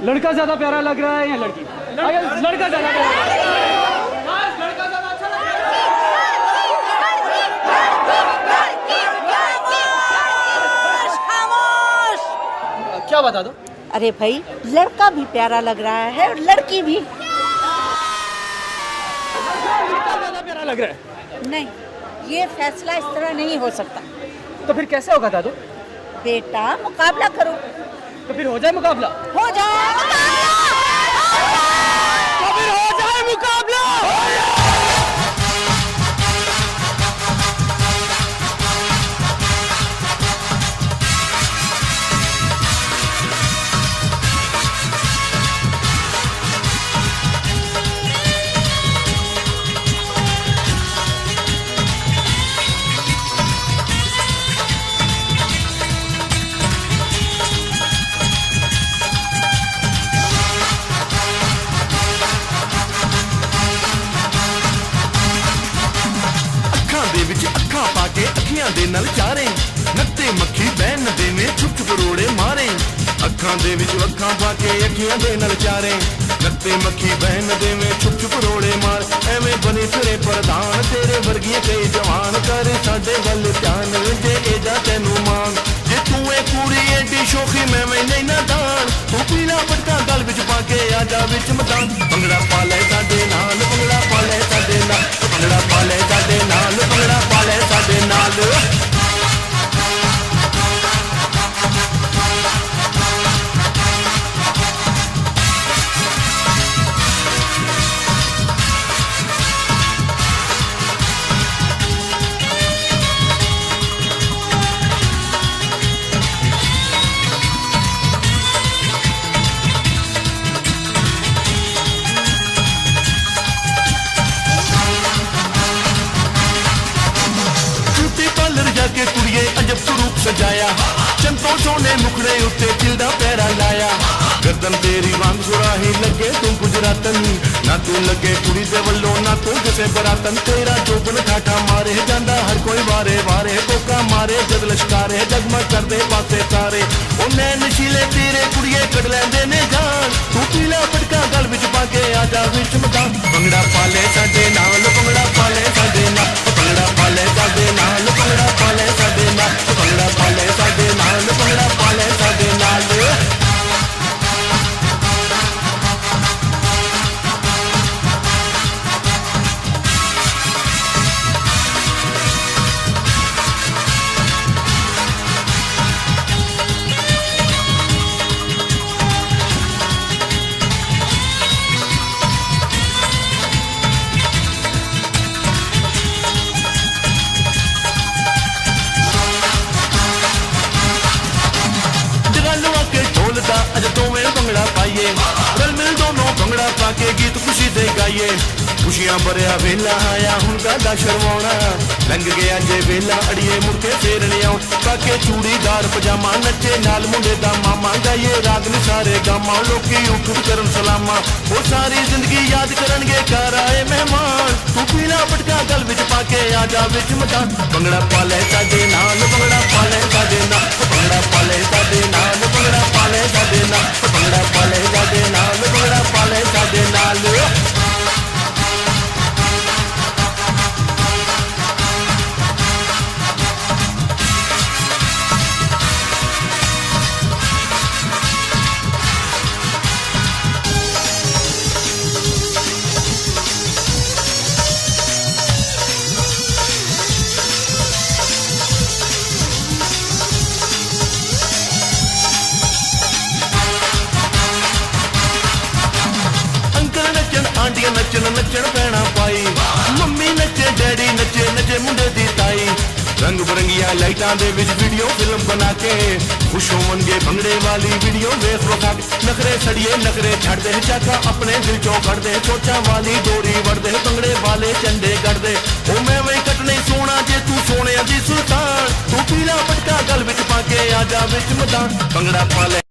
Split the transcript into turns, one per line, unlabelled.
लड़का ज्यादा प्यारा लग रहा है या लड़की? लड़का ज्यादा प्यारा लग रहा है। लड़का ज्यादा अच्छा लग रहा है। क्या बता दो?
अरे भाई, लड़का भी प्यारा लग रहा है और लड़की भी।
ज्यादा प्यारा लग रहा है?
नहीं, ये फैसला इस तरह नहीं हो सकता।
तो फिर कैसे होगा दादू?
बेटा, मुकाबला करो।
तो फिर हो जाए मुकाबला।
हो जाए
तो फिर हो जाए मुकाबला।
अखा पाके अखियां दे नाल चारे नत्ते मक्खी बहन देवे छुप छुप रोड़े मारे अखा दे विच अखा पाके अखियां दे नाल चारे नत्ते मक्खी बहन देवे छुप छुप रोड़े मार एवें बनी फिरे प्रधान तेरे वर्गी कई जवान कर साडे वल ध्यान जे एजा तैनू मान जे तू ए कुड़ी एडी शोखी मैं नहीं ना दान तू पीला पटका गल विच पाके आजा विच मैदान भंगड़ा पा ले साडे नाल भंगड़ा पा ले साडे नाल भंगड़ा पा ले साडे नाल भंगड़ा पा ले साडे नाल के कुड़िए अजब स्वरूप सजाया चंतो सोने मुखड़े उत्ते चिल्दा पैरा लाया गर्दन तेरी वांग सुराही लगे तू गुजरातन ना तू लगे कुड़ी दे वल्लों ना तू किसे बरातन तेरा जोबन ठाठा मारे जांदा हर कोई वारे वारे कोका मारे जद लश्कारे जगमग कर दे पासे सारे ओ नैन नशीले तेरे कुड़िए कट लैंदे ने जान तू पीला पटका गल विच पाके आजा विच मकान भंगड़ा पाले साडे नाल भंगड़ा पाले साडे नाल भंगड़ा पाले साडे नाल भंगड़ा पाले साडे नाल भंगड़ा पाले साडे नाल भंगड़ा पाले साडे नाल अज दोवें भंगड़ा पाइए रल मिल दोनों भंगड़ा पाके गीत खुशी दे गाइए खुशियां भरिया वेला आया हुण गादा शर्माउणा लंघ गया जे वेला अड़िए मुड़के फेर नहीं आउण पाके चूड़ीदार पजामा नचे नाल मुंडे दा मामा गाइए राग निसारे गामा लोकी उठ करन सलामा वो सारी जिंदगी याद करनगे घर आए मेहमान तू पीला पटका गल विच पाके आजा विच मकान भंगड़ा पाले साडे नाल भंगड़ा पाले साडे नाल भंगड़ा पाले साडे नाल भंगड़ा पाले साडे नाल भंगड़ा पाले साडे नाल भंगड़ा पाले साडे नाल नचन नचन पैना पाई मम्मी नचे डैडी नचे नचे मुंडे दी ताई रंग बिरंगिया लाइटां दे विच वीडियो फिल्म बना के खुश होवणगे भंगड़े वाली वीडियो वेख विखा के नखरे सड़िए नखरे छड़ दे चाचा अपने दिल चों कड़ दे चोचा वाली डोरी वड़ दे भंगड़े वाले चंडे कड़ दे ओ मैं वही कटने सोना जे तू सोने दी सुल्तान तू पीला पटका गल विच पाके आजा विच मैदान भंगड़ा पाले